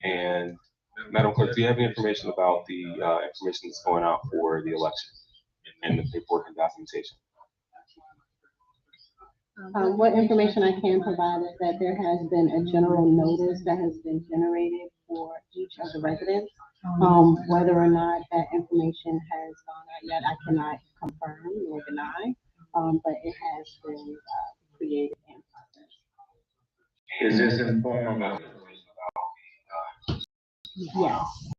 And Madam Clerk, do you have any information about the information that's going out for the election and the paperwork and documentation? What information I can provide is that there has been a general notice that has been generated for each of the residents. Whether or not that information has gone out yet, I cannot confirm or deny, but it has been created and processed. Is this in form of Yes.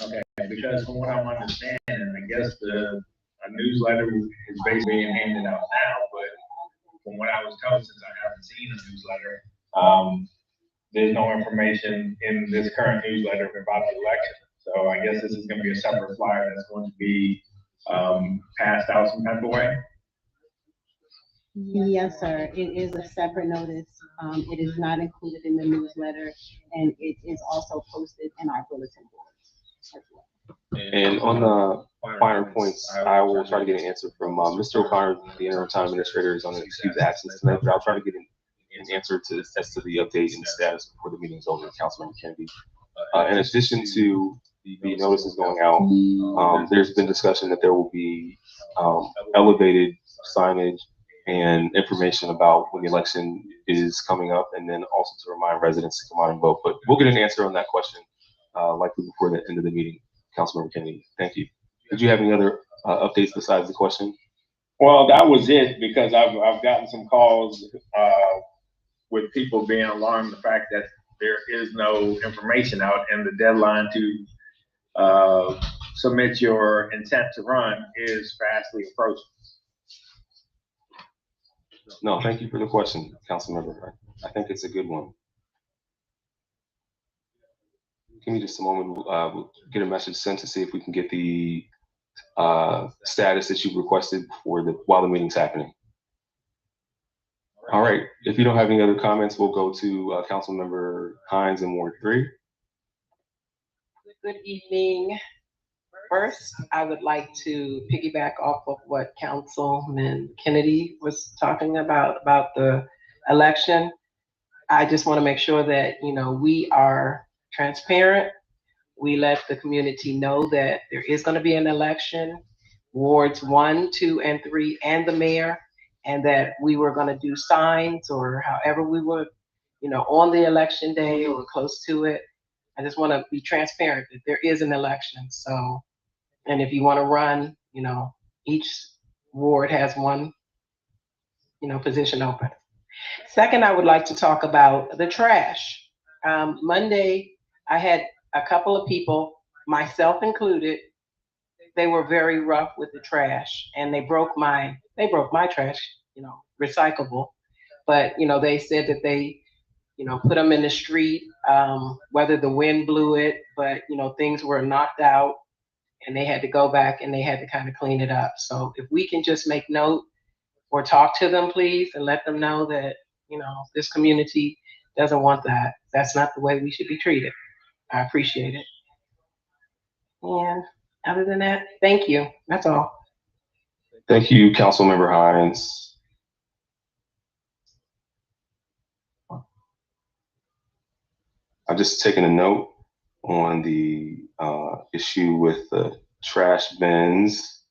okay? Because from what I'm understanding, I guess a newsletter is basically being handed out now, but from what I was told, since I haven't seen a newsletter, there's no information in this current newsletter about the election. So I guess this is going to be a separate flyer that's going to be passed out some type of way. Yes, sir. It is a separate notice. It is not included in the newsletter, and it is also posted in our bulletin boards as well. And on the finer points, I will try to get an answer from Mr. O'Connor, the interim town administrator, is on an excused absence tonight, but I'll try to get an answer as to the update and status before the meeting is over with Councilmember Kennedy. In addition to the notices going out, there's been discussion that there will be elevated signage and information about when the election is coming up, and then also to remind residents to come out and vote. But we'll get an answer on that question likely before the end of the meeting. Councilmember Kennedy, thank you. Did you have any other updates besides the question? Well, that was it, because I've gotten some calls with people being alarmed the fact that there is no information out, and the deadline to submit your intent to run is fastly approaching. No, thank you for the question, Councilmember. I think it's a good one. Give me just a moment. We'll get a message sent to see if we can get the status that you requested while the meeting's happening. All right. If you don't have any other comments, we'll go to Councilmember Hines in Ward 3. Good evening. First, I would like to piggyback off of what Councilman Kennedy was talking about the election. I just want to make sure that, we are transparent. We let the community know that there is going to be an election, wards 1, 2, and 3, and the mayor, and that we were going to do signs or however we would, on the election day or close to it. I just want to be transparent that there is an election. So, and if you want to run, each ward has one, position open. Second, I would like to talk about the trash. Monday, I had a couple of people, myself included, they were very rough with the trash, and they broke my trash, recyclable. But, they said that they, put them in the street, whether the wind blew it, but, things were knocked out and they had to go back and they had to kind of clean it up. So if we can just make note or talk to them, please, and let them know that, this community doesn't want that. That's not the way we should be treated. I appreciate it. And other than that, thank you. That's all. Thank you, Councilmember Hines. I've just taken a note on the issue with the trash bins.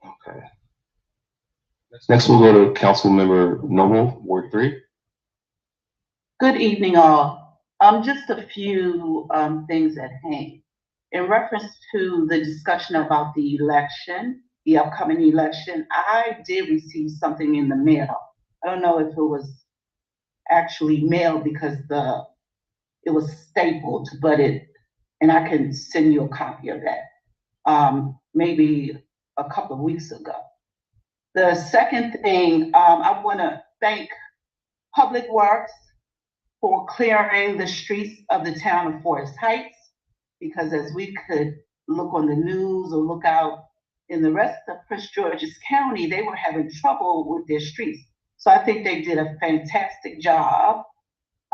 Okay. Next, we'll go to Councilmember Noble, Ward 3. Good evening, all. Just a few things at hand. In reference to the discussion about the election, the upcoming election, I did receive something in the mail. I don't know if it was actually mailed because it was stapled, and I can send you a copy of that, maybe a couple of weeks ago. The second thing, I want to thank Public Works for clearing the streets of the town of Forest Heights, because as we could look on the news or look out in the rest of Prince George's County, they were having trouble with their streets. So I think they did a fantastic job.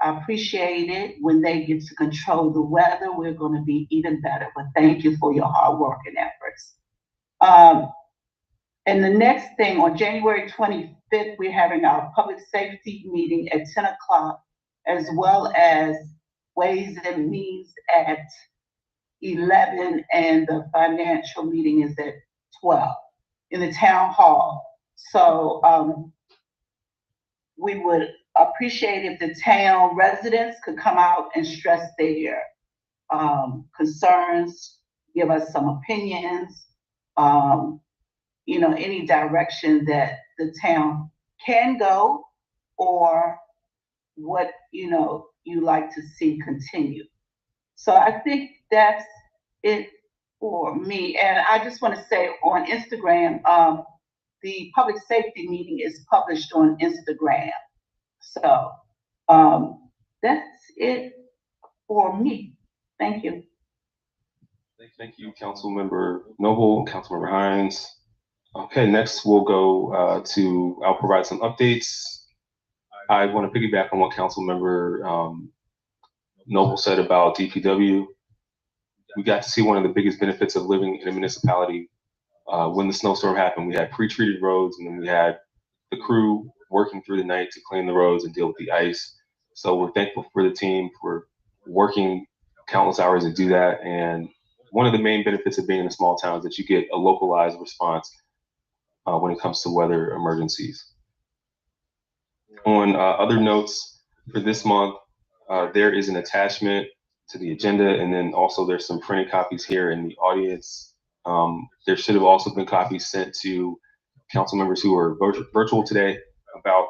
I appreciate it. When they get to control the weather, we're going to be even better. But thank you for your hard work and efforts. And the next thing, on January 25th, we're having our public safety meeting at 10 o'clock, as well as Ways and Means at 11, and the financial meeting is at 12 in the town hall. So we would appreciate if the town residents could come out and stress their concerns, give us some opinions, you know, any direction that the town can go, or what, you know, you like to see continue. So I think that's it for me. And I just want to say on Instagram, the public safety meeting is published on Instagram. So that's it for me. Thank you. Thank you, Councilmember Noble, Councilmember Hines. Okay, next we'll go I'll provide some updates. I want to piggyback on what Councilmember Noble said about DPW. We got to see one of the biggest benefits of living in a municipality. When the snowstorm happened, we had pre-treated roads, and then we had the crew working through the night to clean the roads and deal with the ice. So we're thankful for the team for working countless hours to do that. And one of the main benefits of being in a small town is that you get a localized response when it comes to weather emergencies. On other notes for this month, there is an attachment to the agenda, and then also there's some printed copies here in the audience. There should have also been copies sent to council members who are virtual today about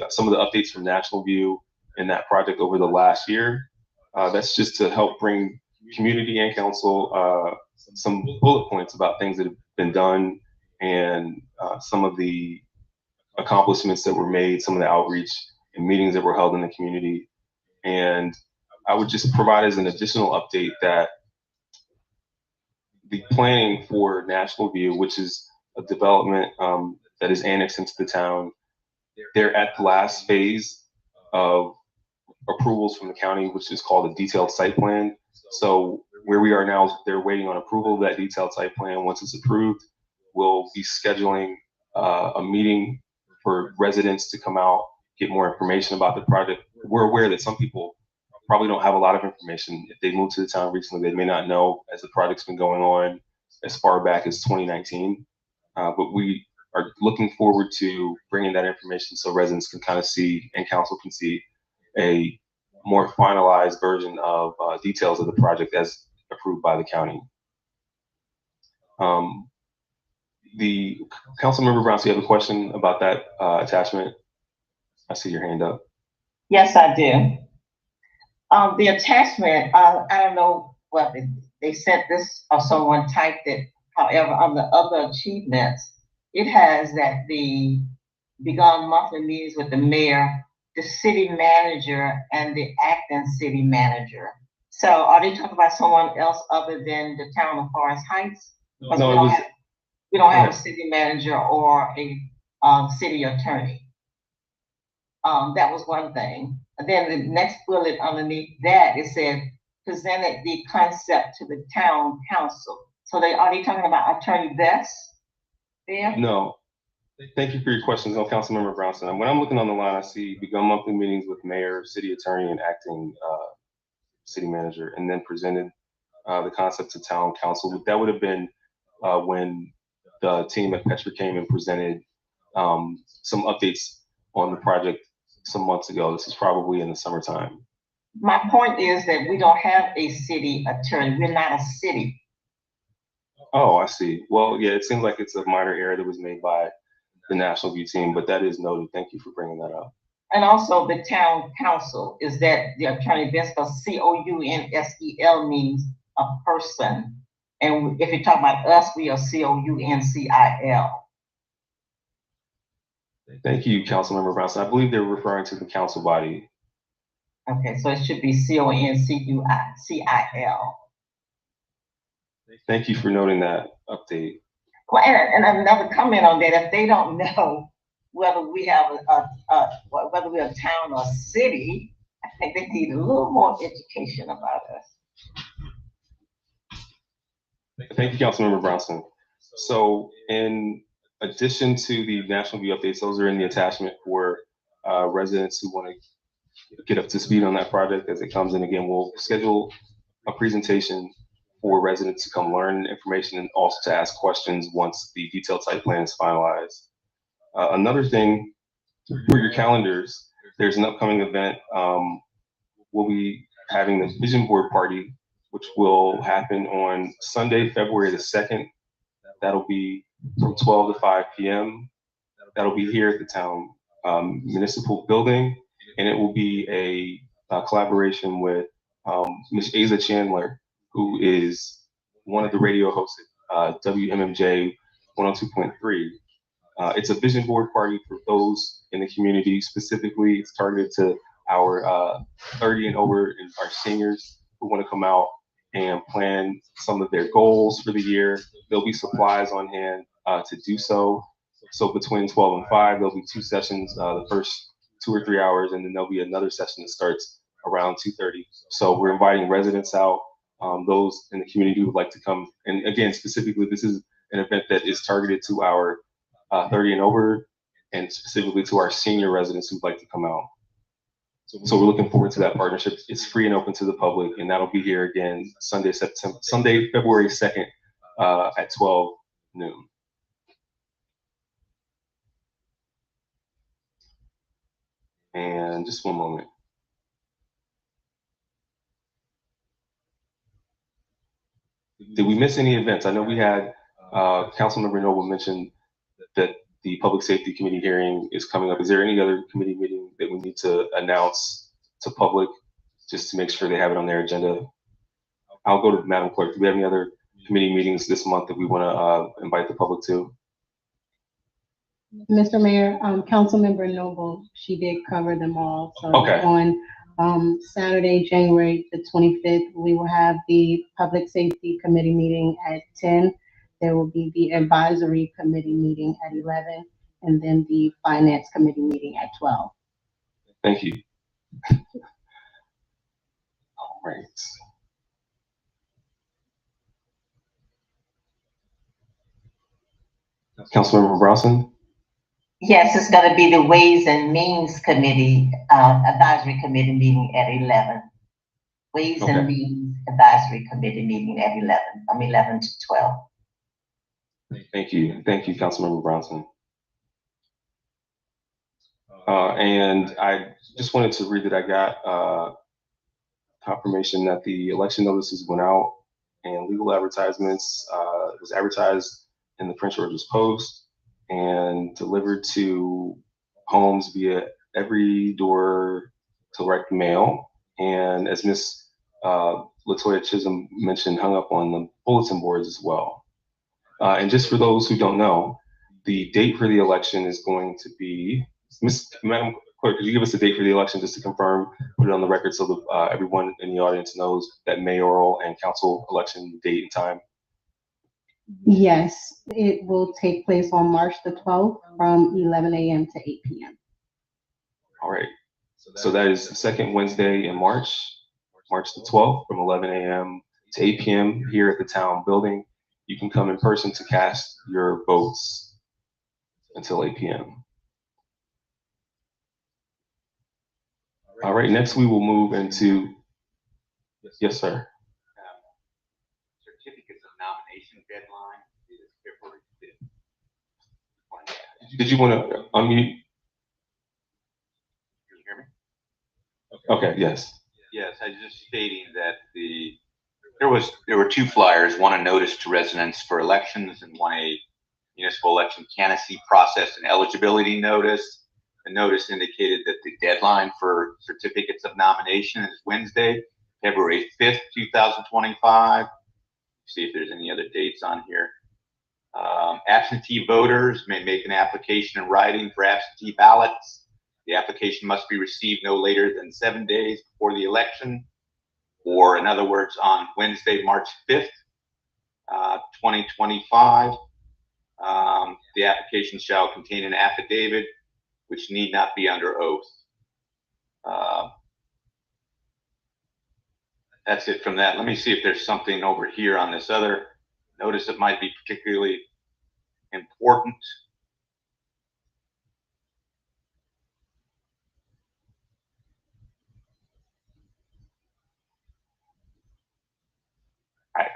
some of the updates from National View in that project over the last year. That's just to help bring community and council some bullet points about things that have been done, and some of the accomplishments that were made, some of the outreach and meetings that were held in the community. And I would just provide as an additional update that the planning for National View, which is a development that is annexed into the town, they're at the last phase of approvals from the county, which is called a detailed site plan. So where we are now is they're waiting on approval of that detailed site plan. Once it's approved, we'll be scheduling a meeting for residents to come out, get more information about the project. We're aware that some people probably don't have a lot of information. If they moved to the town recently, they may not know, as the project's been going on as far back as 2019. But we are looking forward to bringing that information so residents can kind of see, and council can see, a more finalized version of details of the project as approved by the county. The Councilmember Brown, so you have a question about that attachment? I see your hand up. Yes, I do. The attachment, I don't know what they sent this or someone typed it. However, on the other achievements, it has that the begun monthly meetings with the mayor, the city manager, and the acting city manager. So are they talking about someone else other than the town of Forest Heights? No, we don't have a city manager or a city attorney. That was one thing. And then the next bullet underneath that, it said, presented the concept to the town council. So are they talking about Attorney Best there? No. Thank you for your questions, Councilmember Brownson. When I'm looking on the line, I see begun monthly meetings with mayor, city attorney, and acting city manager, and then presented the concept to town council. That would have been when the team at Petra came and presented some updates on the project some months ago. This is probably in the summertime. My point is that we don't have a city attorney. We're not a city. Oh, I see. Well, yeah, it seems like it's a minor error that was made by the National View team, but that is noted. Thank you for bringing that up. And also the town council, is that the attorney Best, because COUNSEL means a person. And if you're talking about us, we are COUNCIL. Thank you, Councilmember Brownson. I believe they're referring to the council body. Okay, so it should be CONCUICIL. Thank you for noting that update. Well, and another comment on that, if they don't know whether we have whether we're a town or a city, I think they need a little more education about us. Thank you, Councilmember Brownson. So in addition to the National View updates, those are in the attachment for residents who want to get up to speed on that project as it comes in. Again, we'll schedule a presentation for residents to come learn information and also to ask questions once the detailed site plan is finalized. Another thing for your calendars, there's an upcoming event. We'll be having the vision board party, which will happen on Sunday, February the 2nd. That'll be from 12 to 5 p.m. That'll be here at the town municipal building, and it will be a collaboration with Ms. Asa Chandler, who is one of the radio hosts at WMMJ 102.3. It's a vision board party for those in the community. Specifically, it's targeted to our 30 and over and our seniors who want to come out and plan some of their goals for the year. There'll be supplies on hand to do so. So between 12 and 5, there'll be 2 sessions, the first 2 or 3 hours, and then there'll be another session that starts around 2:30. So we're inviting residents out, those in the community who would like to come. And again, specifically, this is an event that is targeted to our 30 and over, and specifically to our senior residents who'd like to come out. So we're looking forward to that partnership. It's free and open to the public, and that'll be here again Sunday, February 2nd at 12 noon. And just one moment. Did we miss any events? I know we had Councilmember Noble mentioned that the Public Safety Committee hearing is coming up. Is there any other committee meeting that we need to announce to public just to make sure they have it on their agenda? I'll go to Madam Clerk. Do we have any other committee meetings this month that we want to invite the public to? Mr. Mayor, Councilmember Noble, she did cover them all. So Okay. On Saturday, January the 25th, we will have the Public Safety Committee meeting at 10. There will be the Advisory Committee meeting at 11, and then the Finance Committee meeting at 12. Thank you. All right. Councilmember Bronson? Yes, it's gonna be the Ways and Means Committee, Advisory Committee meeting at 11. Ways and Means Advisory Committee meeting at 11, from 11 to 12. Thank you. Thank you, Councilmember Bronson. And I just wanted to read that I got confirmation that the election notices went out and legal advertisements was advertised in the Prince George's Post and delivered to homes via every door direct mail. And as Ms. Latoya Chisholm mentioned, hung up on the bulletin boards as well. And just for those who don't know, the date for the election is going to be, Madam Clerk, could you give us the date for the election just to confirm, put it on the record so that everyone in the audience knows that mayoral and council election date and time? Yes, it will take place on March the 12th from 11 a.m. to 8 p.m. All right. So that is the second Wednesday in March the 12th from 11 a.m. to 8 p.m. here at the town building. You can come in person to cast your votes until 8 p.m. All right, next we will move into, yes, sir. Certificates of nomination deadline is February 5th. Did you want to unmute? Can you hear me? Okay, yes. Yes, I was just stating that there were 2 flyers, one a notice to residents for elections and one a municipal election candidacy process and eligibility notice. The notice indicated that the deadline for certificates of nomination is Wednesday, February 5th, 2025. See if there's any other dates on here. Absentee voters may make an application in writing for absentee ballots. The application must be received no later than 7 days before the election, or in other words, on Wednesday, March 5th, 2025. The application shall contain an affidavit which need not be under oath. That's it from that. Let me see if there's something over here on this other notice that might be particularly important.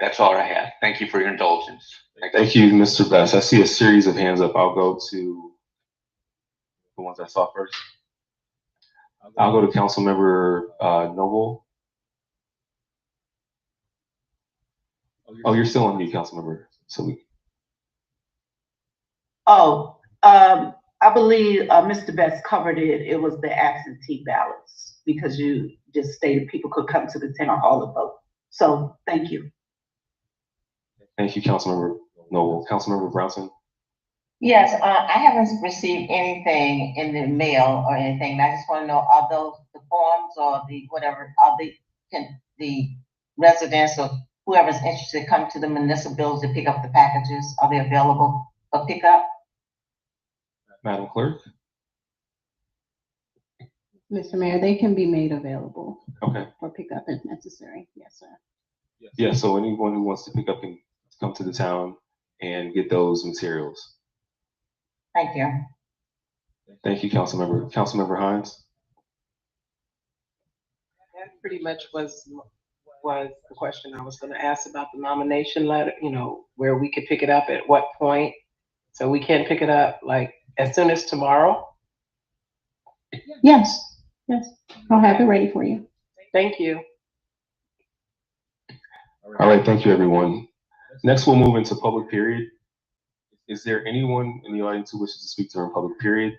That's all I had. Thank you for your indulgence. Thank you, Mr. Best. I see a series of hands up. I'll go to the ones I saw first. I'll go to Councilmember Noble. Oh, you're still on mute, Councilmember. I believe Mr. Best covered it. It was the absentee ballots because you just stated people could come to the town hall to vote. So thank you. Thank you, Councilmember Noble. Councilmember Brownson. Yes, I haven't received anything in the mail or anything. I just want to know, are those the forms or the whatever, can the residents or whoever's interested come to the municipal to pick up the packages? Are they available for pickup? Madam Clerk. Mr. Mayor, they can be made available. Okay. For pickup if necessary. Yes, sir. Yeah, so anyone who wants to pick up can come to the town and get those materials. Thank you. Thank you, Councilmember. Councilmember Hines. That pretty much was the question I was gonna ask about the nomination letter, where we could pick it up at what point. So we can pick it up like as soon as tomorrow? Yes, I'll have it ready for you. Thank you. All right, thank you, everyone. Next, we'll move into public period. Is there anyone in the audience who wishes to speak during public period?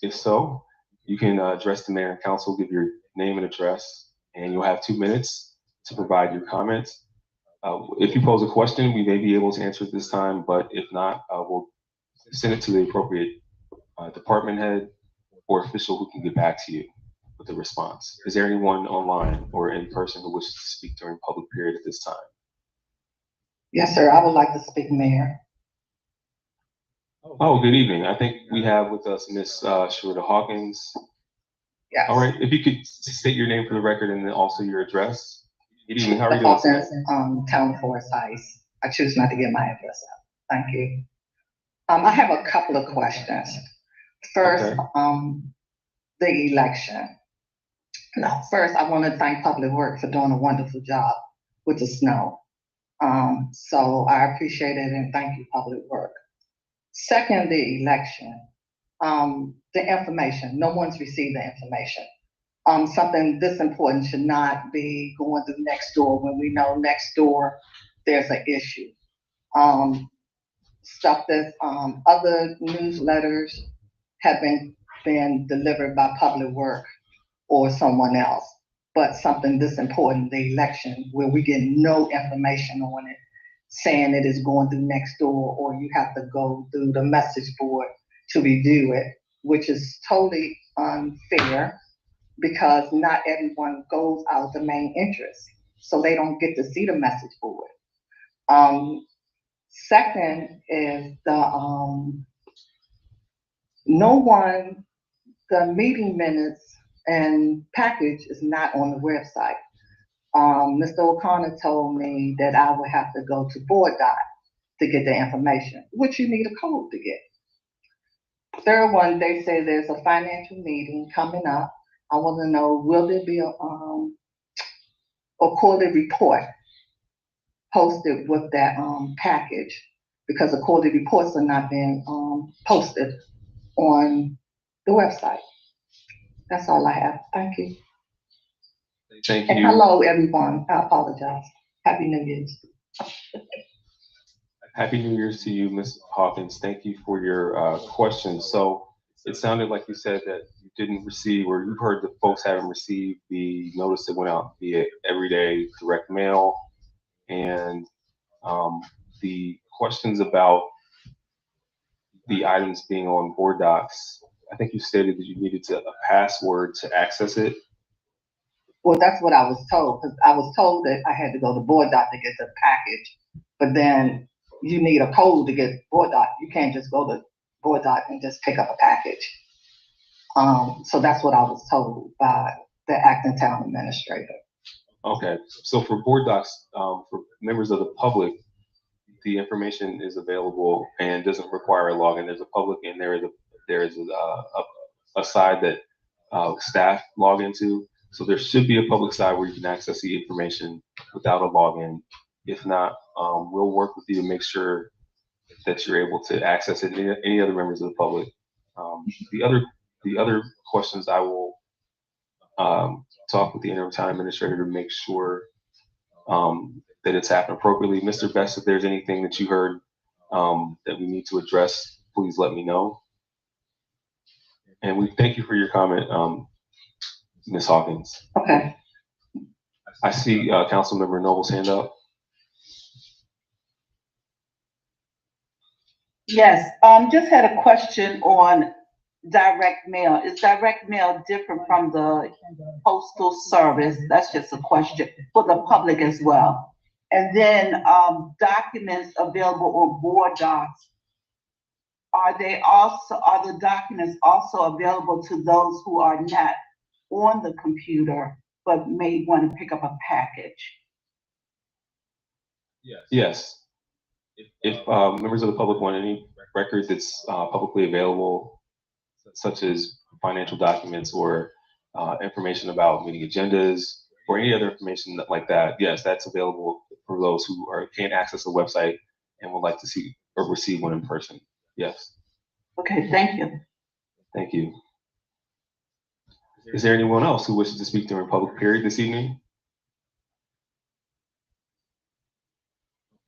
If so, you can address the mayor and council, give your name and address, and you'll have 2 minutes to provide your comments. If you pose a question, we may be able to answer it this time, but if not, we'll send it to the appropriate department head or official who can get back to you with a response. Is there anyone online or in person who wishes to speak during public period at this time? Yes, sir. I would like to speak, Mayor. Oh, good evening. I think we have with us Miss Sherita Hawkins. Yes. All right, if you could state your name for the record and then also your address. Good evening. How are you doing today? Hawkins, Town Forest Heights. I choose not to get my address out. Thank you. I have a couple of questions. First, Okay. The election. Now, first, I want to thank Public Works for doing a wonderful job with the snow. So I appreciate it and thank you, Public Works. Second, the election. The information. No one's received the information. Something this important should not be going through next door when we know next door there's an issue. Stuff that other newsletters have been delivered by Public Works or someone else, but something this important, the election, where we get no information on it, saying it is going through next door, or you have to go through the message board to review it, which is totally unfair because not everyone goes out the main interest, so they don't get to see the message board. Second is the meeting minutes and package is not on the website. Mr. O'Connor told me that I would have to go to Board Doc to get the information, which you need a code to get. Third one, they say there's a financial meeting coming up. I want to know, will there be a quarterly report posted with that package? Because the quarterly reports are not being posted on the website. That's all I have. Thank you. Thank And you. hello, everyone. I apologize. Happy New Year's. Happy New Year's to you, Ms. Hawkins. Thank you for your questions. So it sounded like you said that you didn't receive, or you've heard that folks haven't received the notice that went out via everyday direct mail. And the questions about the items being on Board Docs, I think you stated that you needed a password to access it. Well, that's what I was told, because I was told that I had to go to Board Doc to get the package, but then you need a code to get Board Doc. You can't just go to Board Doc and just pick up a package. So that's what I was told by the acting town administrator. Okay, so for Board Docs, for members of the public, the information is available and doesn't require a login. There's a public and there is a side that staff log into. So there should be a public side where you can access the information without a login. If not, we'll work with you to make sure that you're able to access it. Any other members of the public. The other questions I will talk with the interim town administrator to make sure that it's happened appropriately. Mr. Best, if there's anything that you heard that we need to address, please let me know. And we thank you for your comment, Ms. Hawkins. Okay. I see Councilmember Noble's hand up. Yes, just had a question on direct mail. Is direct mail different from the postal service? That's just a question for the public as well. And then, documents available on board docs. Are the documents also available to those who are not on the computer, but may want to pick up a package? Yes. If members of the public want any record that's publicly available, such as financial documents or information about meeting agendas or any other information like that, yes, that's available for those who can't access the website and would like to see or receive one in person. Yes. Okay, thank you. Thank you. Is there anyone else who wishes to speak during public period this evening?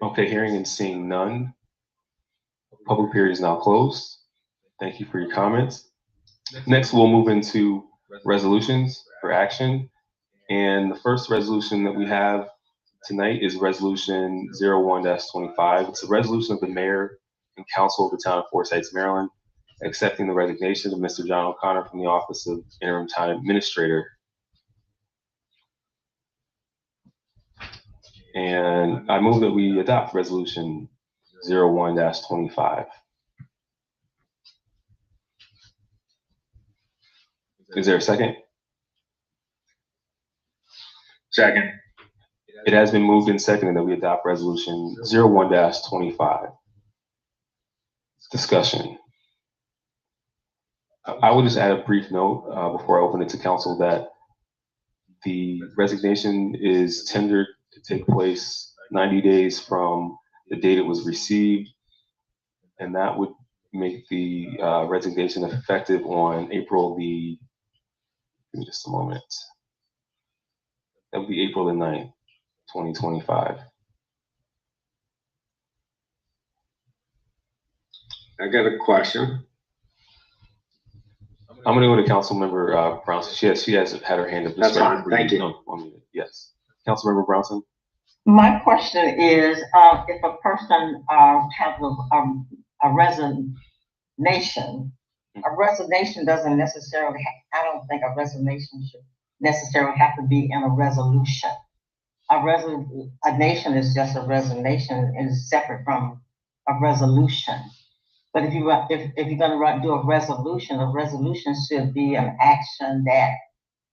Okay, hearing and seeing none. Public period is now closed. Thank you for your comments. Next, we'll move into resolutions for action. And the first resolution that we have tonight is resolution 01-25. It's a resolution of the mayor and council of the town of Forsyth Heights, Maryland, accepting the resignation of Mr. John O'Connor from the office of interim town administrator. And I move that we adopt resolution 01-25. Is there a second? Second. It has been moved and seconded that we adopt resolution 01-25. Discussion. I will just add a brief note before I open it to council that the resignation is tendered to take place 90 days from the date it was received, and that would make the resignation effective on April the, give me just a moment. That would be April the 9th, 2025. I got a question. I'm going to go to Councilmember Brownson. She has had her hand up. That's fine. Thank you. No, 1 minute. Yes. Councilmember Brownson. My question is, if a person has a resignation doesn't necessarily, I don't think a resignation should necessarily have to be in a resolution. A nation is just a resignation and is separate from a resolution. But if you're going to do a resolution should be an action that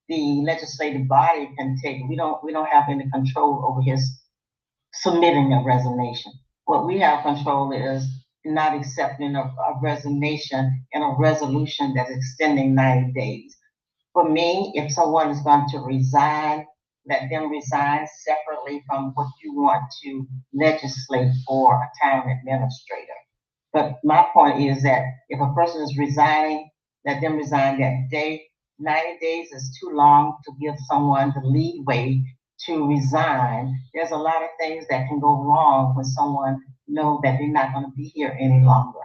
the legislative body can take. We don't have any control over his submitting a resignation. What we have control is not accepting a resignation in a resolution that's extending 90 days. For me, if someone is going to resign, let them resign separately from what you want to legislate for a town administrator. But my point is that if a person is resigning, let them resign that day. 90 days is too long to give someone the leeway to resign. There's a lot of things that can go wrong when someone knows that they're not going to be here any longer.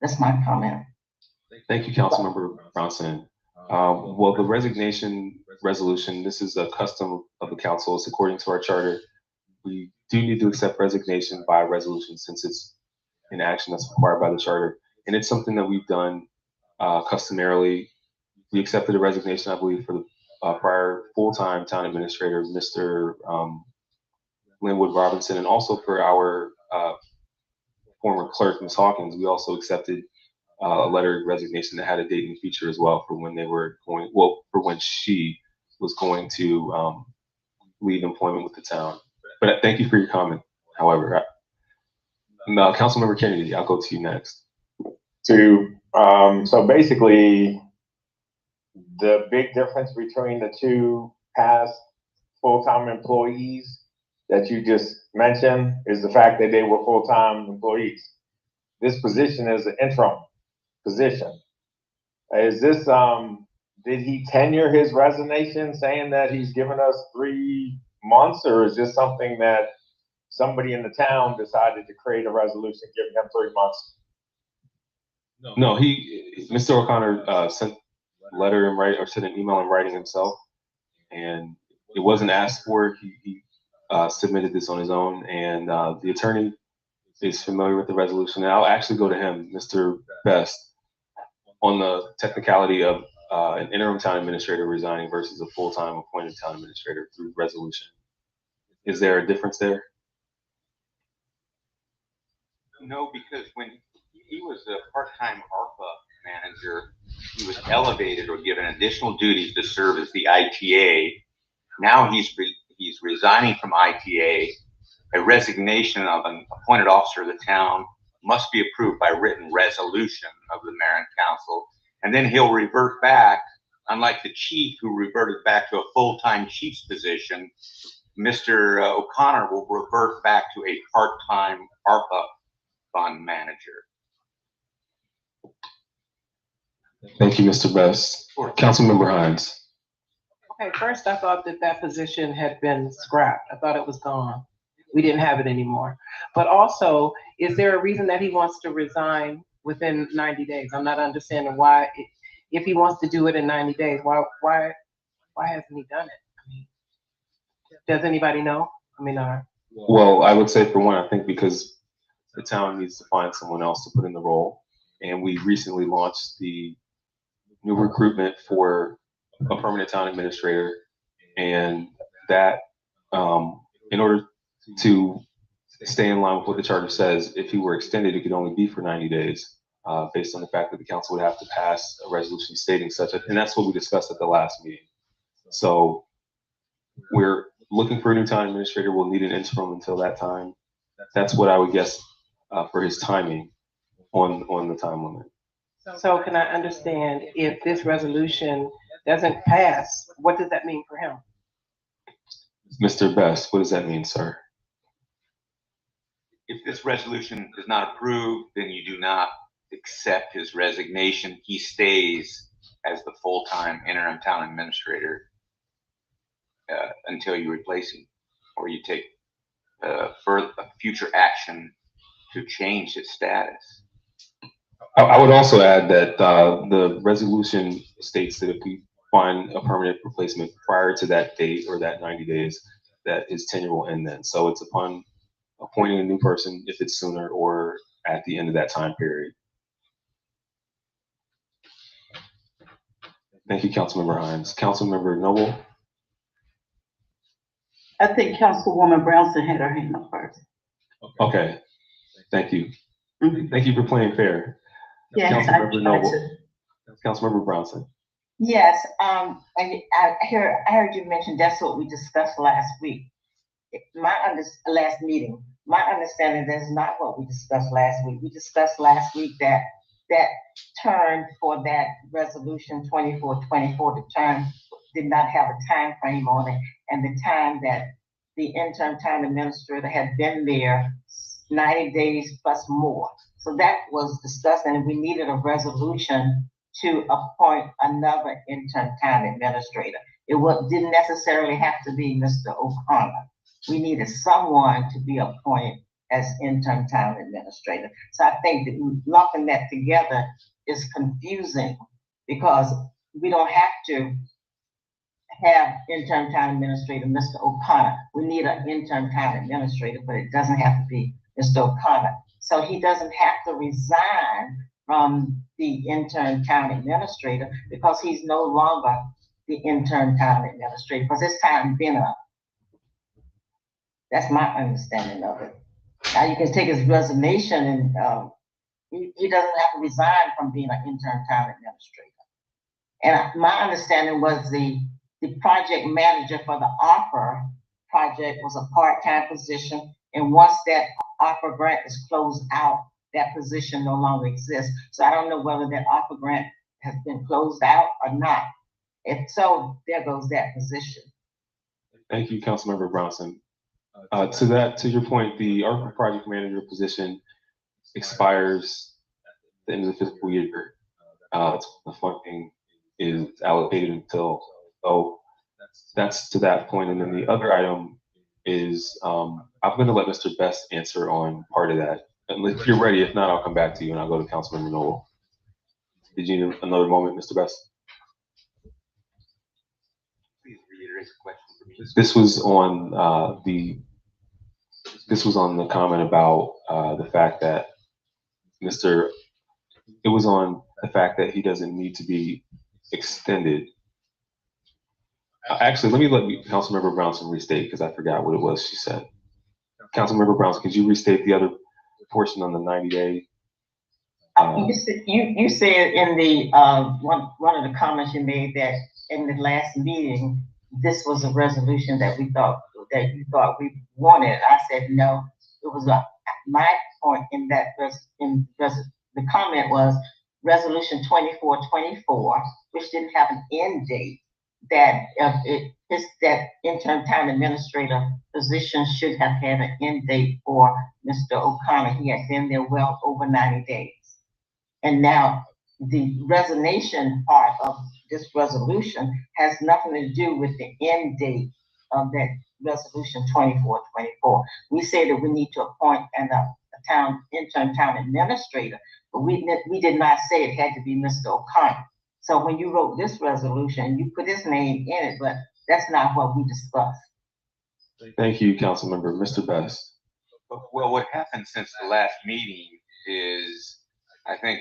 That's my comment. Thank you, Councilmember Brownson. Well, the resignation resolution, this is a custom of the council. It's according to our charter. We do need to accept resignation by resolution since it's an action that's required by the charter. And it's something that we've done customarily. We accepted a resignation, I believe, for the prior full-time town administrator, Mr. Linwood Robinson, and also for our former clerk, Ms. Hawkins. We also accepted a letter of resignation that had a date in the future as well for when they were going, well, for when she was going to leave employment with the town. But thank you for your comment. However, Councilmember Kennedy, I'll go to you next. So basically, the big difference between the two past full-time employees that you just mentioned is the fact that they were full-time employees. This position is an interim position. Is this, did he tenure his resignation saying that he's given us 3 months, or is this something that somebody in the town decided to create a resolution giving him 3 months? No, Mr. O'Connor, sent a letter in writing, or sent an email in writing himself, and it wasn't asked for. He submitted this on his own, and the attorney is familiar with the resolution. And I'll actually go to him, Mr. Best, on the technicality of an interim town administrator resigning versus a full-time appointed town administrator through resolution. Is there a difference there? No, because when he was a part-time ARPA manager, he was elevated or given additional duties to serve as the ITA. Now he's resigning from ITA. A resignation of an appointed officer of the town must be approved by written resolution of the mayor and council. And then he'll revert back, unlike the chief who reverted back to a full-time chief's position. Mr. O'Connor will revert back to a part-time ARPA fund manager. Thank you, Mr. Best. Councilmember Hines. Okay, first I thought that position had been scrapped. I thought it was gone. We didn't have it anymore. But also, is there a reason that he wants to resign within 90 days? I'm not understanding why, if he wants to do it in 90 days, why hasn't he done it? I mean, does anybody know? Well, I would say for one, I think because the town needs to find someone else to put in the role. And we recently launched the new recruitment for a permanent town administrator. And that, in order to stay in line with what the charter says, if he were extended, it could only be for 90 days, based on the fact that the council would have to pass a resolution stating such, and that's what we discussed at the last meeting. So we're looking for a new town administrator. We'll need an interim until that time. That's what I would guess for his timing on the time limit. So can I understand, if this resolution doesn't pass, what does that mean for him? Mr. Best, what does that mean, sir? If this resolution is not approved, then you do not accept his resignation. He stays as the full-time interim town administrator until you replace him, or you take further future action to change its status. I would also add that the resolution states that if we find a permanent replacement prior to that date or that 90 days, that his tenure will end then. So it's upon appointing a new person, if it's sooner or at the end of that time period. Thank you, Councilmember Hines. Councilmember Noble. I think Councilwoman Brownson had her hand up first. Okay, thank you. Thank you for playing fair. Yes, Councilmember Noble. Councilmember Brownson. Yes, I heard you mention that's what we discussed last week. Last meeting. My understanding is not what we discussed last week. We discussed last week that term for that resolution 2424, the term did not have a time frame on it, and the time that the interim town administrator had been there 90 days plus more. So that was discussed, and we needed a resolution to appoint another interim town administrator. It didn't necessarily have to be Mr. O'Connor. We needed someone to be appointed as interim town administrator. So I think that lumping that together is confusing, because we don't have to have interim town administrator Mr. O'Connor. We need an interim town administrator, but it doesn't have to be Mr. O'Connor. So he doesn't have to resign from the interim town administrator, because he's no longer the interim town administrator, because his time been up. That's my understanding of it. Now you can take his resignation, and he doesn't have to resign from being an interim town administrator. And my understanding was the project manager for the ARPA project was a part-time position, and once that ARPA grant is closed out, that position no longer exists. So I don't know whether that ARPA grant has been closed out or not. If so, there goes that position. Thank you, Councilmember Brownson. To your point, the ARPA project manager position expires at the end of the fiscal year. The funding is allocated until, so that's to that point. And then the other item is, I'm gonna let Mr. Best answer on part of that. And if you're ready, if not, I'll come back to you and I'll go to Councilmember Noel. Did you need another moment, Mr. Best? Please reiterate the question for me. This was on the comment about the fact that it was on the fact that he doesn't need to be extended. Actually, let me Councilmember Brownson restate, because I forgot what it was she said. Councilmember Brownson, could you restate the other portion on the 90-day? You said in the, one of the comments you made that in the last meeting, this was a resolution that you thought we wanted. I said, no, it was my point in that, the comment was resolution 2424, which didn't have an end date, that that interim town administrator position should have had an end date for Mr. O'Connor. He had been there well over 90 days. And now the resignation part of this resolution has nothing to do with the end date of that resolution 2424. We say that we need to appoint a interim town administrator, but we did not say it had to be Mr. O'Connor. So when you wrote this resolution, you put his name in it, but that's not what we discussed. Thank you, Councilmember. Mr. Best. Well, what happened since the last meeting is, I think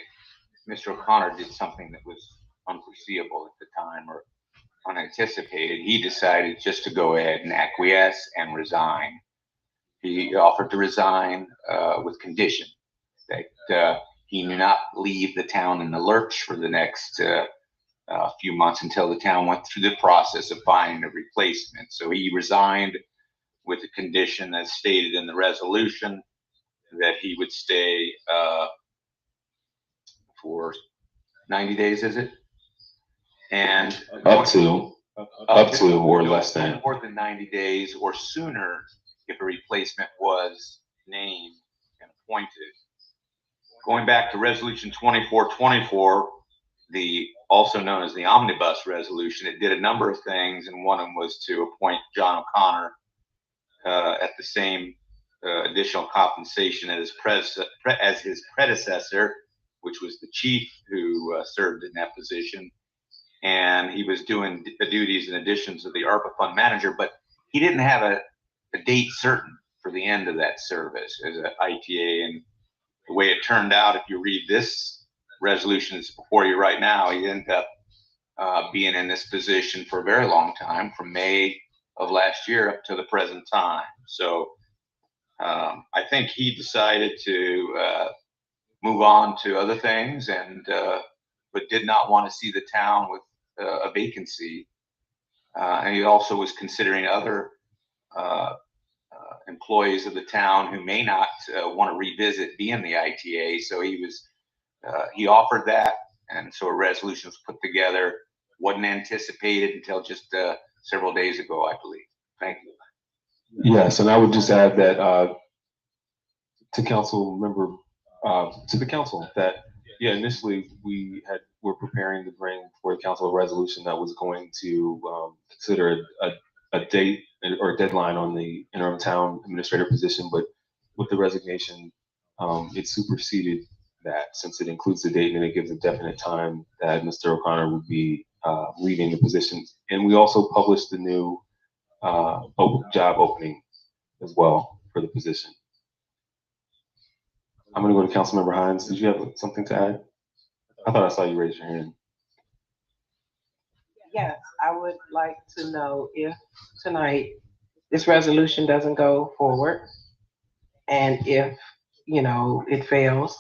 Mr. O'Connor did something that was unforeseeable at the time or unanticipated. He decided just to go ahead and acquiesce and resign. He offered to resign with condition that he do not leave the town in the lurch for the next few months until the town went through the process of finding a replacement. So he resigned with the condition as stated in the resolution that he would stay for 90 days, is it? And up to or less than. More than 90 days or sooner if a replacement was named and appointed. Going back to resolution 2424, also known as the omnibus resolution, it did a number of things, and one of them was to appoint John O'Connor at the same additional compensation as his predecessor, which was the chief who served in that position. And he was doing the duties in addition to the ARPA fund manager, but he didn't have a date certain for the end of that service as an ITA. And the way it turned out, if you read this resolution that's before you right now, he ended up being in this position for a very long time, from May of last year up to the present time. So I think he decided to move on to other things, and but did not want to see the town with a vacancy. And he also was considering other employees of the town who may not want to revisit being the ITA. So he offered that, and so a resolution was put together. Wasn't anticipated until just several days ago, I believe. Thank you. Yes, and I would just add that to the council that initially we're preparing to bring for the council a resolution that was going to consider a date or a deadline on the interim town administrator position, but with the resignation, it superseded that, since it includes the date and it gives a definite time that Mr. O'Connor would be leaving the position. And we also published the new job opening as well for the position. I'm going to go to Councilmember Hines. Did you have something to add? I thought I saw you raise your hand. Yes, I would like to know if tonight this resolution doesn't go forward, and if, it fails,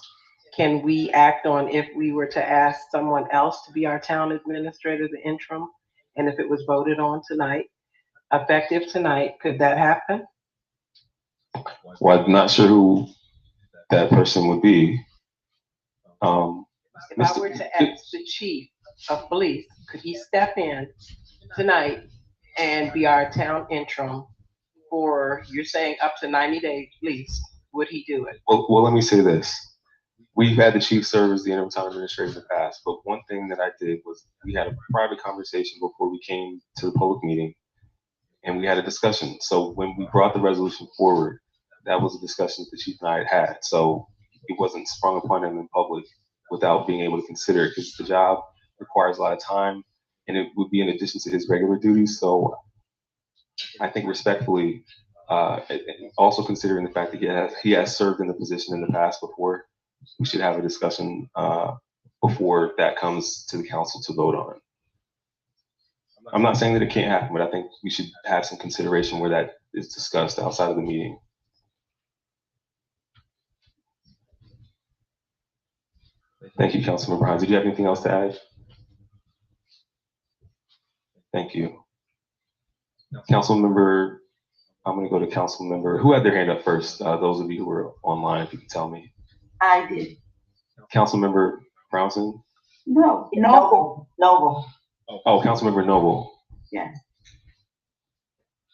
can we act on if we were to ask someone else to be our town administrator, the interim, and if it was voted on tonight, effective tonight, could that happen? Well, I'm not sure who that person would be. If I were to ask the chief of police, could he step in tonight and be our town interim or you're saying up to 90-day lease, would he do it? Well, let me say this. We've had the chief serve as the interim town administrator in the past, but one thing that I did was we had a private conversation before we came to the public meeting, and we had a discussion. So when we brought the resolution forward, that was a discussion that the chief and I had. So it wasn't sprung upon him in public without being able to consider it, because the job requires a lot of time, and it would be in addition to his regular duties. So I think respectfully, and also considering the fact that he has served in the position in the past before, we should have a discussion before that comes to the council to vote on. I'm not saying that it can't happen, but I think we should have some consideration where that is discussed outside of the meeting. Thank you, Councilmember Hines. Did you have anything else to add? Thank you. Councilmember, I'm going to go to Councilmember, who had their hand up first? Those of you who were online, if you can tell me. I did. Councilmember Brownson? No. Noble. Oh, Councilmember Noble. Yes.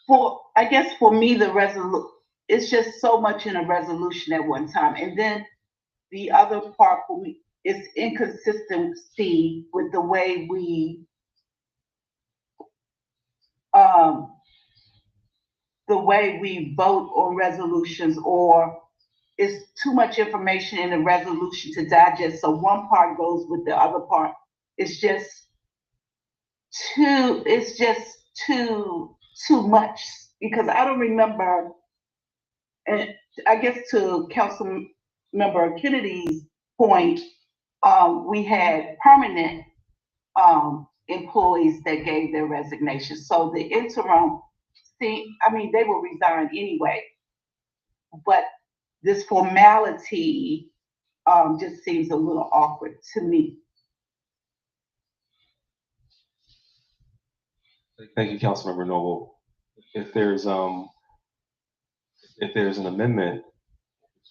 I guess for me, it's just so much in a resolution at one time. And then the other part for me is inconsistency with the way we vote on resolutions, or it's too much information in the resolution to digest. So one part goes with the other part. It's just too much, because I don't remember, and I guess to Councilmember Kennedy's point, we had permanent employees that gave their resignation. So the interim, they will resign anyway, but this formality just seems a little awkward to me. Thank you, Councilmember Noble. If there's an amendment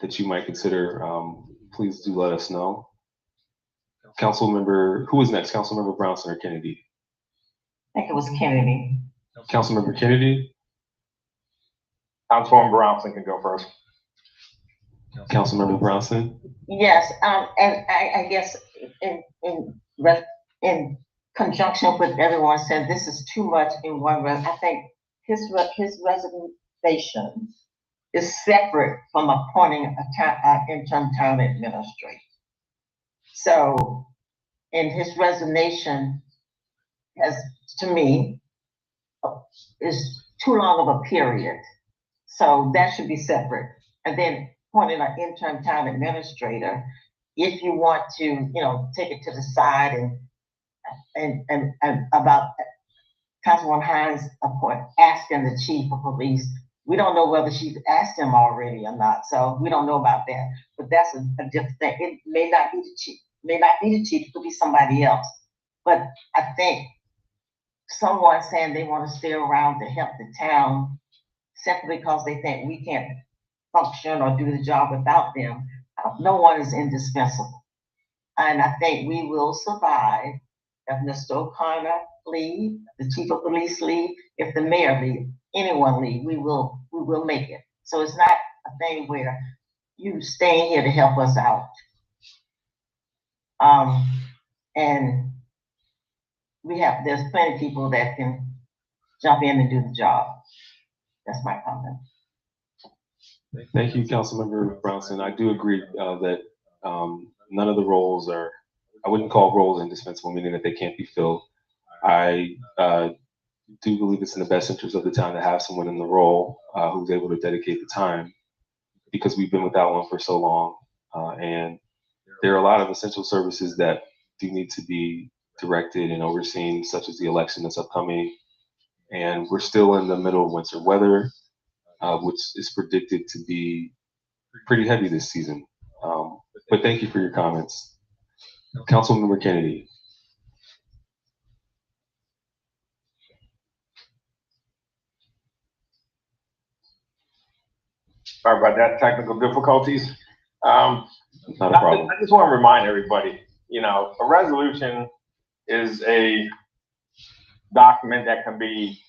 that you might consider, please do let us know. Councilmember, who is next? Councilmember Brownson or Kennedy? I think it was Kennedy. Councilmember Kennedy? Councilmember Brownson can go first. Councilmember Brownson? Yes, and I guess in conjunction with everyone said this is too much in one I think his resignation is separate from appointing an interim town administrator. So, in his resignation, to me, is too long of a period. So that should be separate. And then appointing an interim town administrator, if you want to, take it to the side and about Councilwoman Hines asking the chief of police. We don't know whether she's asked him already or not, so we don't know about that. But that's a different thing. It may not be the chief. It could be somebody else. But I think someone saying they want to stay around to help the town simply because they think we can't function or do the job without them. No one is indispensable. And I think we will survive if Mr. O'Connor leave, the chief of police leave, if the mayor leave, anyone leave, we will make it. So it's not a thing where you staying here to help us out. And there's plenty of people that can jump in and do the job. That's my comment. Thank you, Councilmember Brownson. I do agree that none of the roles I wouldn't call roles indispensable, meaning that they can't be filled. I do believe it's in the best interest of the town to have someone in the role who's able to dedicate the time, because we've been without one for so long. And there are a lot of essential services that do need to be directed and overseen, such as the election that's upcoming. And we're still in the middle of winter weather, which is predicted to be pretty heavy this season. But thank you for your comments. Councilmember Kennedy. Sorry about that, technical difficulties. Not a problem. I just want to remind everybody, a resolution is a document that can be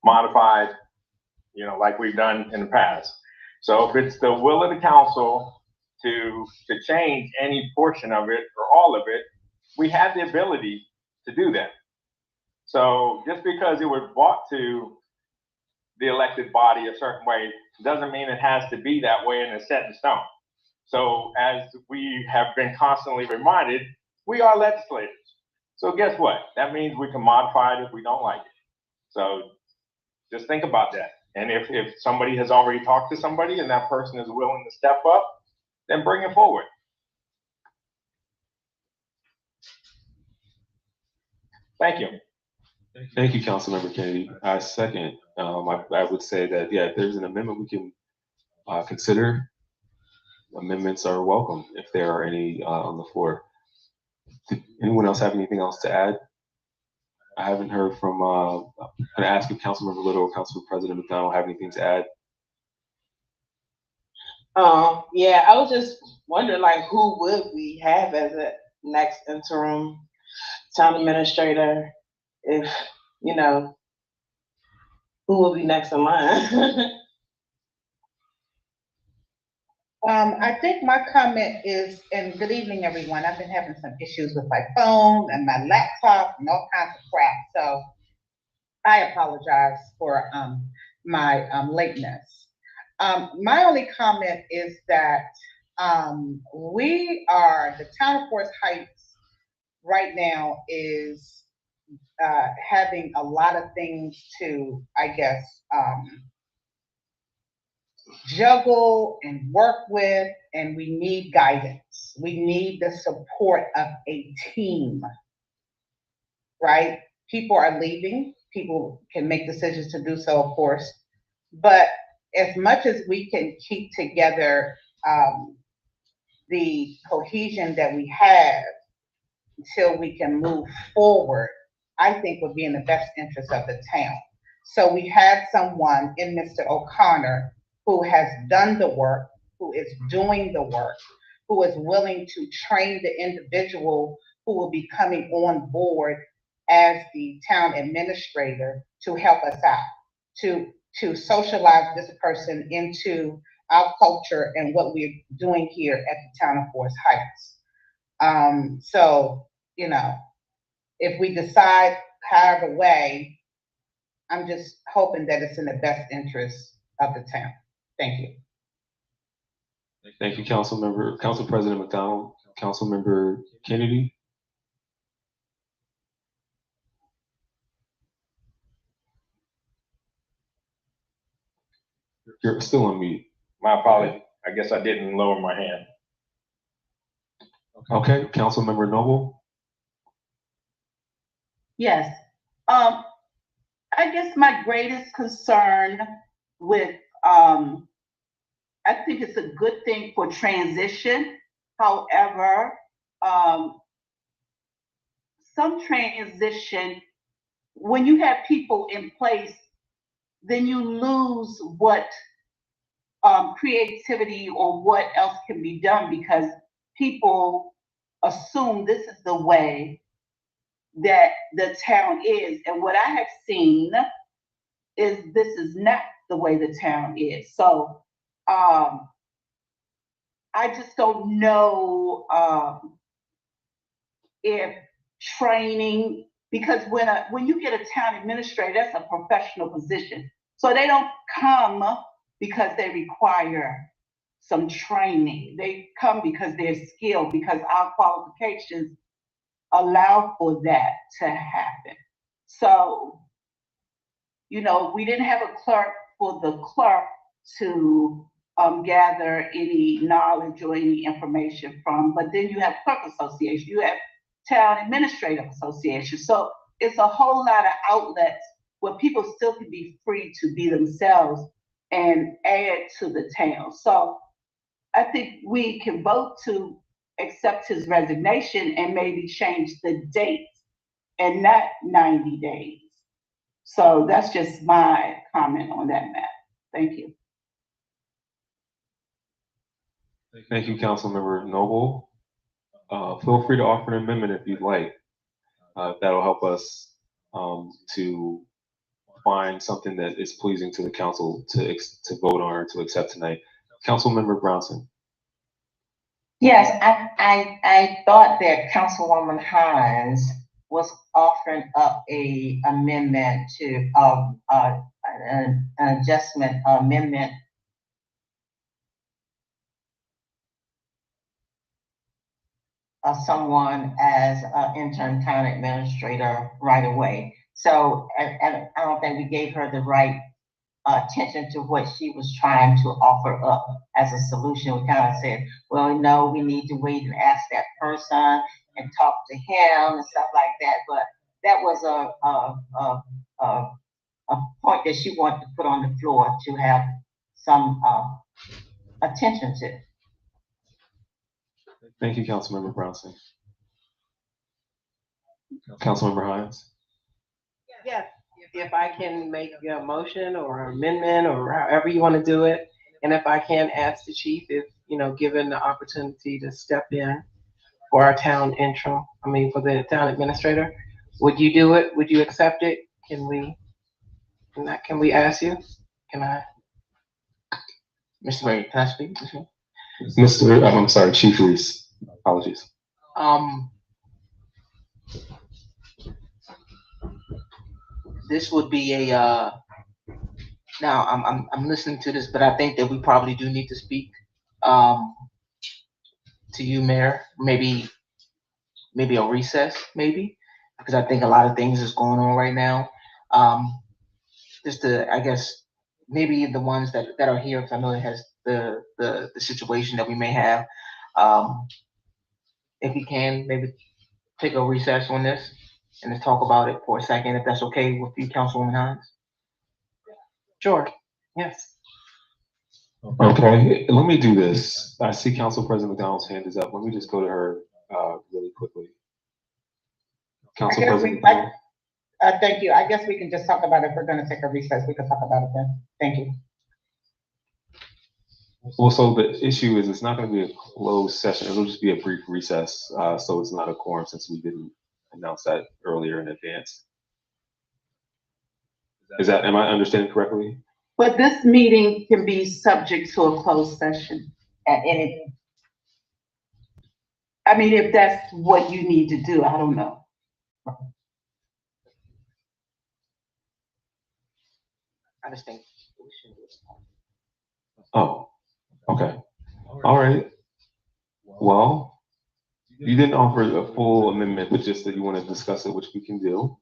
modified you know, like we've done in the past. So if it's the will of the council to change any portion of it or all of it, we have the ability to do that. So just because it was brought to the elected body a certain way doesn't mean it has to be that way and it's set in stone. So as we have been constantly reminded, we are legislators. So guess what? That means we can modify it if we don't like it. So just think about that. And if somebody has already talked to somebody and that person is willing to step up, then bring it forward. Thank you. Thank you, Councilmember Kennedy. I second. I would say that, yeah, if there's an amendment we can consider, amendments are welcome if there are any on the floor. Did anyone else have anything else to add? I haven't heard from, I'm gonna ask if Councilmember Little or Council President McDonald have anything to add. Yeah, I was just wondering, like, who would we have as a next interim town administrator? If, you know, who will be next in line? I think my comment is, and good evening, everyone. I've been having some issues with my phone and my laptop and all kinds of crap. So I apologize for my lateness. My only comment is that the town of Forest Heights right now is having a lot of things to, I guess, juggle and work with, and we need guidance. We need the support of a team, right? People are leaving. People can make decisions to do so, of course. But as much as we can keep together the cohesion that we have until we can move forward, I think would be in the best interest of the town. So we have someone in Mr. O'Connor who has done the work, who is doing the work, who is willing to train the individual who will be coming on board as the town administrator to help us out, to socialize this person into our culture and what we're doing here at the town of Forest Heights. So, you know, if we decide however way, I'm just hoping that it's in the best interest of the town. Thank you. Thank you, Council President McDonald. Councilmember Kennedy. You're still on mute. My apologies. I guess I didn't lower my hand. Okay, Councilmember Noble. Yes. I guess my greatest concern with, I think it's a good thing for transition. However, some transition, when you have people in place, then you lose what creativity or what else can be done, because people assume this is the way that the town is. And what I have seen is this is not the way the town is. So I just don't know if training, because when you get a town administrator, that's a professional position. So they don't come because they require some training. They come because they're skilled, because our qualifications allow for that to happen. So, you know, we didn't have a clerk for the clerk to gather any knowledge or any information from, but then you have clerk association, you have town administrative association. So it's a whole lot of outlets where people still can be free to be themselves and add to the town. So I think we can vote to accept his resignation and maybe change the date and not 90 days. So that's just my comment on that matter. Thank you. Thank you, Councilmember Noble. Feel free to offer an amendment if you'd like. That'll help us to find something that is pleasing to the council to vote on or to accept tonight. Councilmember Brownson. Yes, I thought that Councilwoman Hines was offering up a amendment to, an adjustment amendment of someone as an intern town administrator right away. So, and I don't think we gave her the right attention to what she was trying to offer up as a solution. We kind of said, well, no, we need to wait and ask that person and talk to him and stuff like that. But that was a point that she wanted to put on the floor to have some attention to. Thank you, Councilmember Brownson. Councilmember Hines. Yes, if I can make a motion or amendment or however you want to do it. And if I can ask the chief if, given the opportunity to step in for our town interim, for the town administrator, would you do it? Would you accept it? Can we ask you? Can I? Mr. Mayor, can I speak? I'm sorry, Chief Reese. Apologies. This would be a, now I'm listening to this, but I think that we probably do need to speak, to you, Mayor, maybe a recess, maybe, because I think a lot of things is going on right now. Just to, I guess, maybe the ones that are here, because I know it has the situation that we may have. If we can, maybe take a recess on this and just talk about it for a second, if that's okay with you, Councilwoman Hines? Sure, yes. Okay, let me do this. I see Council President McDonald's hand is up. Let me just go to her really quickly. Council President McDonald. Thank you. I guess we can just talk about it. If we're gonna take a recess, we can talk about it then. Thank you. Well, so the issue is it's not gonna be a closed session. It'll just be a brief recess. So it's not a quorum since we didn't announce that earlier in advance. Am I understanding correctly? But this meeting can be subject to a closed session at any. If that's what you need to do, I don't know. I just think. Oh, okay. All right. Well, you didn't offer a full amendment, but just that you want to discuss it, which we can do.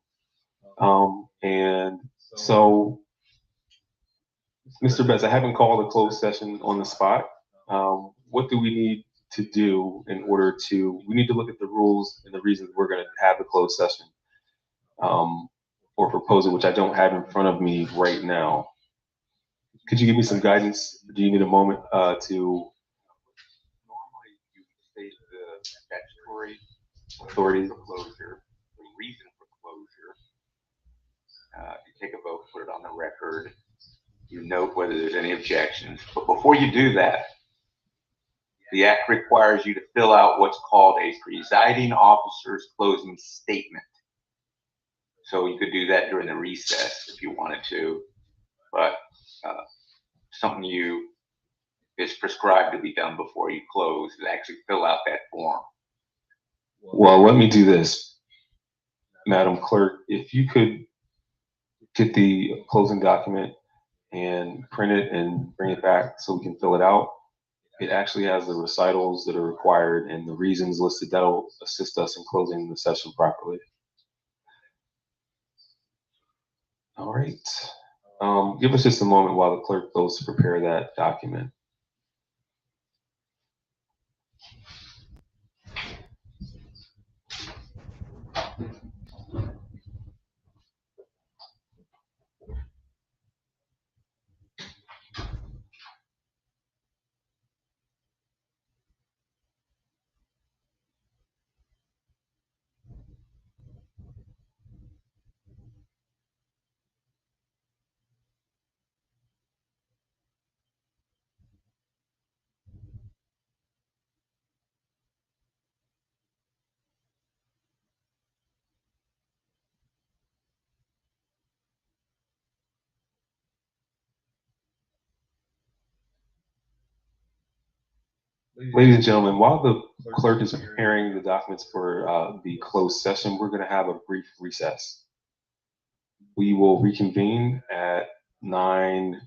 And so, Mr. Betts, I haven't called a closed session on the spot. What do we need to do in order to, we need to look at the rules and the reasons we're going to have the closed session or proposal, which I don't have in front of me right now. Could you give me some guidance? Do you need a moment to? Normally, you state the statutory authority for closure, the reason for closure. You take a vote, put it on the record. You note whether there's any objections. But before you do that, the act requires you to fill out what's called a presiding officer's closing statement. So you could do that during the recess if you wanted to, but something is prescribed to be done before you close is actually fill out that form. Well, let me do this, Madam Clerk. If you could get the closing document and print it and bring it back so we can fill it out. It actually has the recitals that are required and the reasons listed that'll assist us in closing the session properly. All right. Give us just a moment while the clerk goes to prepare that document. Ladies and gentlemen, while the clerk is preparing the documents for the closed session, we're going to have a brief recess. We will reconvene at 9:05.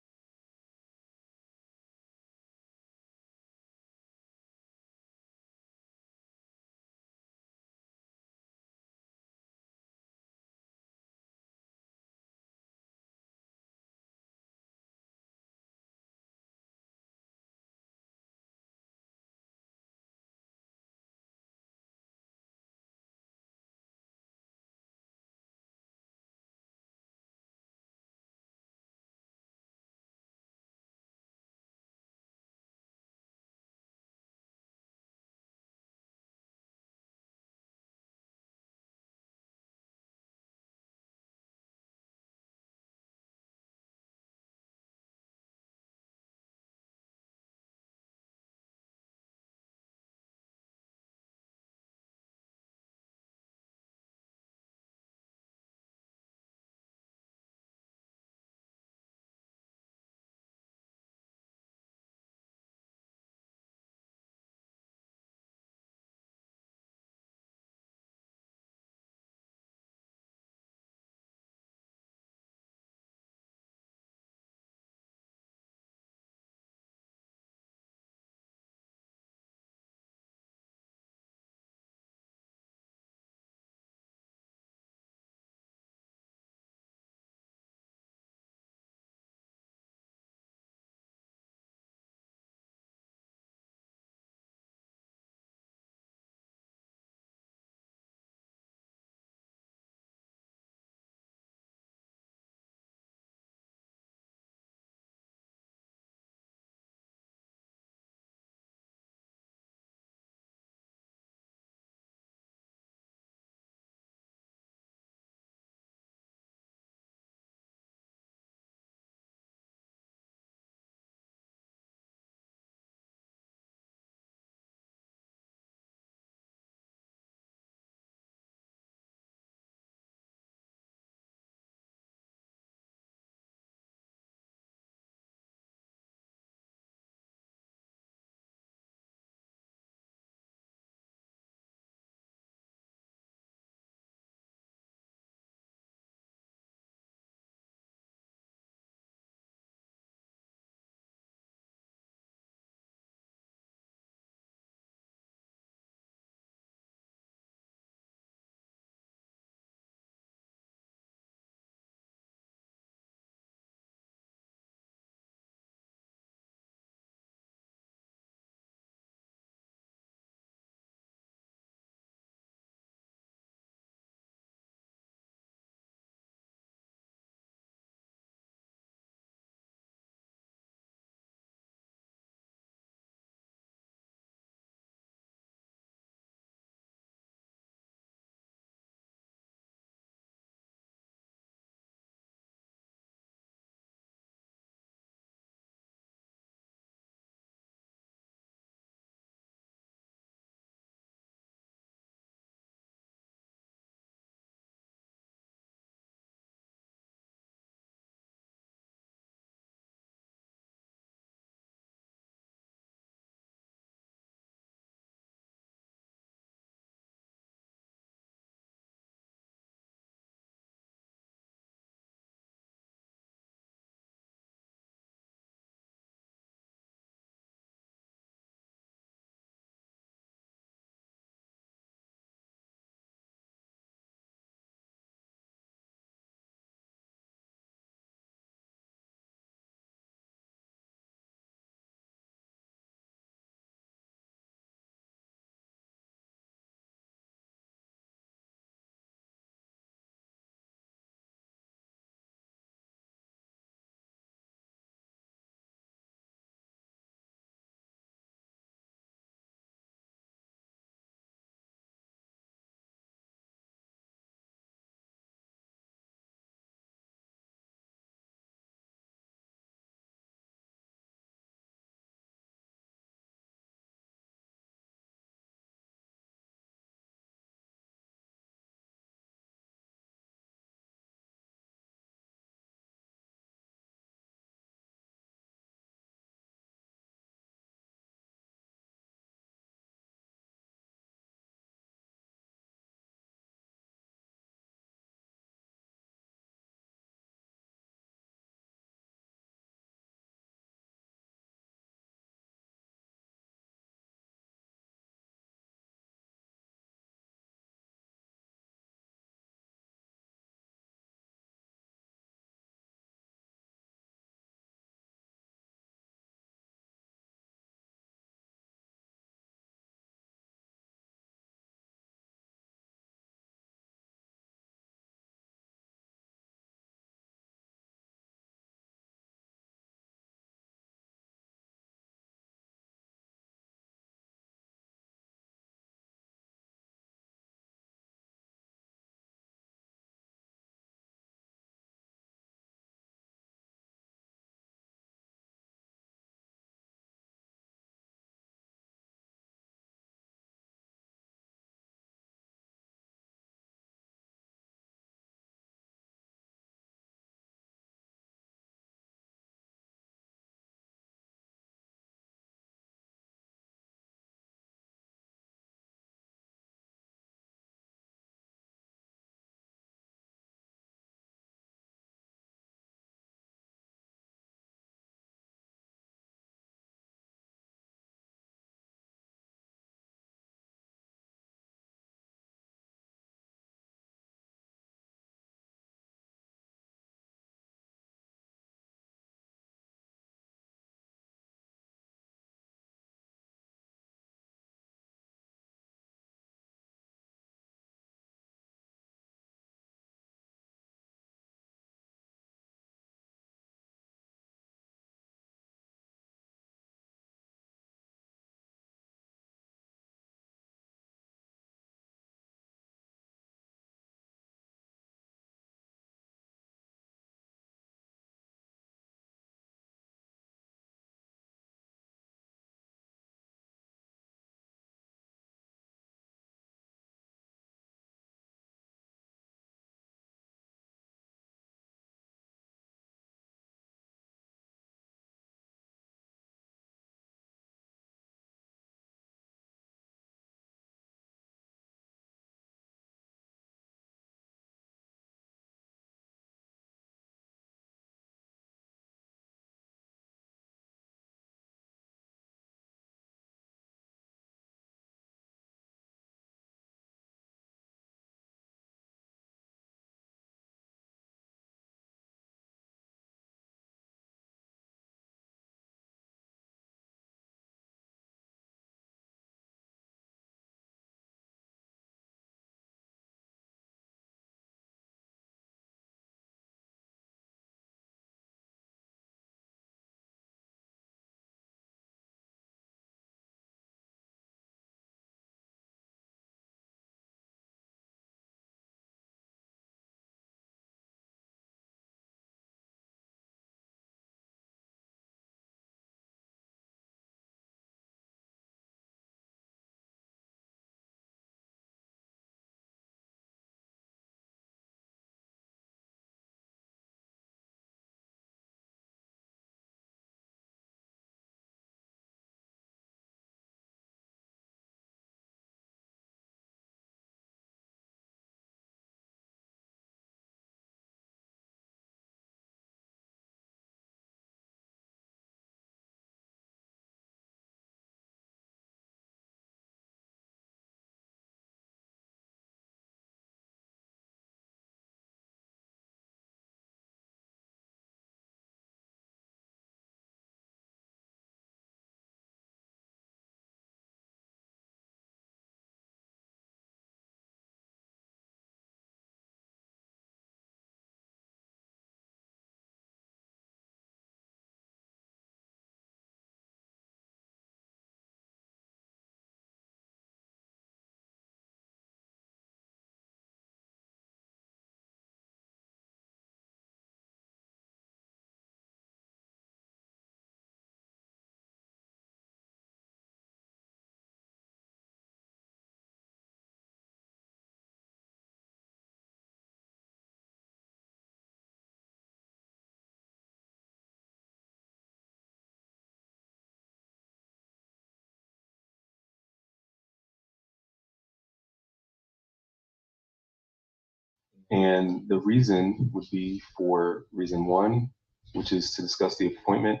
And the reason would be for reason one, which is to discuss the appointment,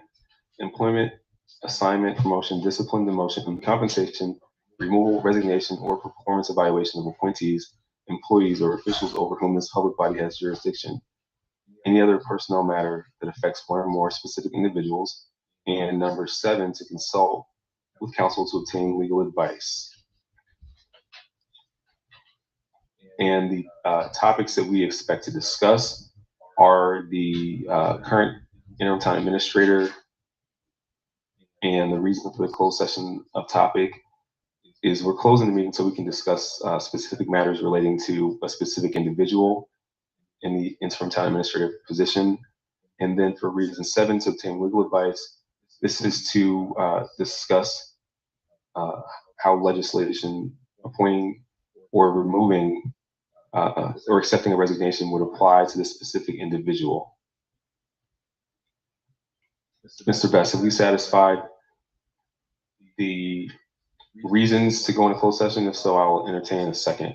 employment, assignment, promotion, discipline, demotion, compensation, removal, resignation, or performance evaluation of appointees, employees, or officials over whom this public body has jurisdiction. Any other personnel matter that affects one or more specific individuals. And number seven, to consult with counsel to obtain legal advice. And the topics that we expect to discuss are the current interim town administrator. And the reason for the closed session of topic is we're closing the meeting so we can discuss specific matters relating to a specific individual in the interim town administrative position. And then for reason seven, to obtain legal advice, this is to discuss how legislation appointing or removing or accepting a resignation would apply to this specific individual. Mr. Best, have we satisfied the reasons to go into closed session? If so, I will entertain a second.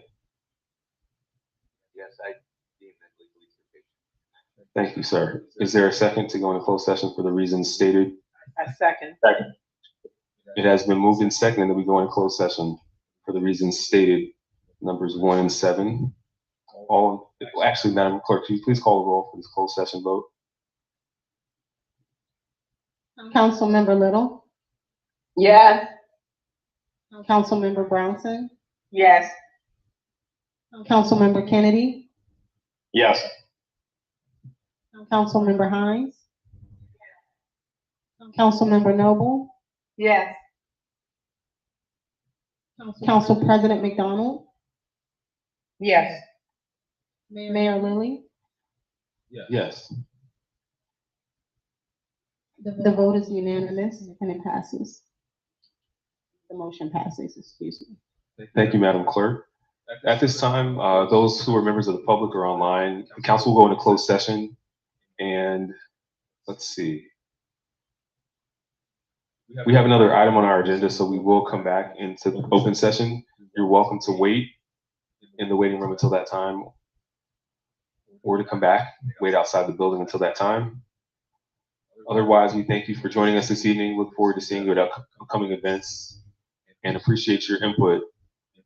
Yes, I deem that legally sufficient. Thank you, sir. Is there a second to go into closed session for the reasons stated? A second. Second. It has been moved and seconded that we go into closed session for the reasons stated, numbers 1 and 7. Actually, Madam Clerk, can you please call the roll for this closed session vote? Councilmember Little, Yes. Councilmember Brownson, Yes. Councilmember Kennedy, Yes. Councilmember Hines, Councilmember Noble, Yes. Council President McDonald, Yes. Mayor Lilly. Yes. The vote is unanimous and it passes. The motion passes, excuse me. Thank you, Madam Clerk. At this time, those who are members of the public or online, the council will go into closed session. And let's see. We have another item on our agenda, so we will come back into open session. You're welcome to wait in the waiting room until that time, or to come back, wait outside the building until that time. Otherwise, we thank you for joining us this evening. Look forward to seeing you at upcoming events and appreciate your input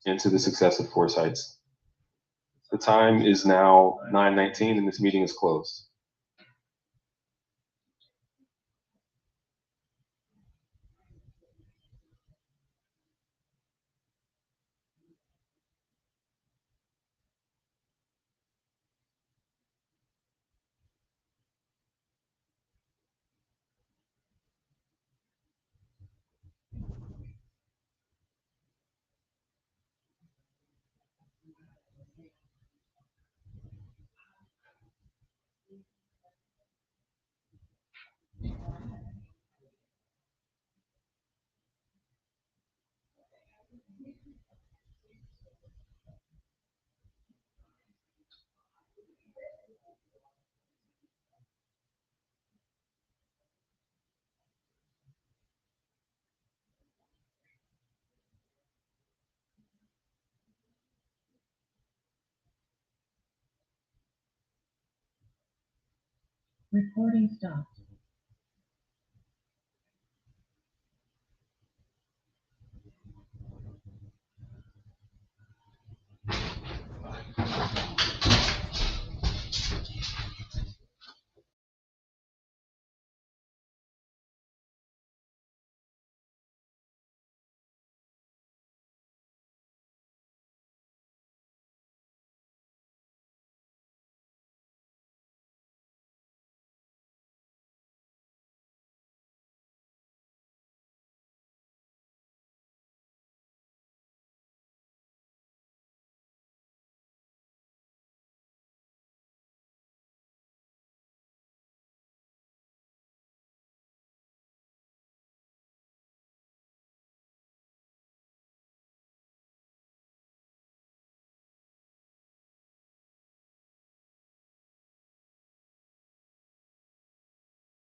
into the success of Forest Heights. The time is now 9:19 and this meeting is closed. Recording stopped.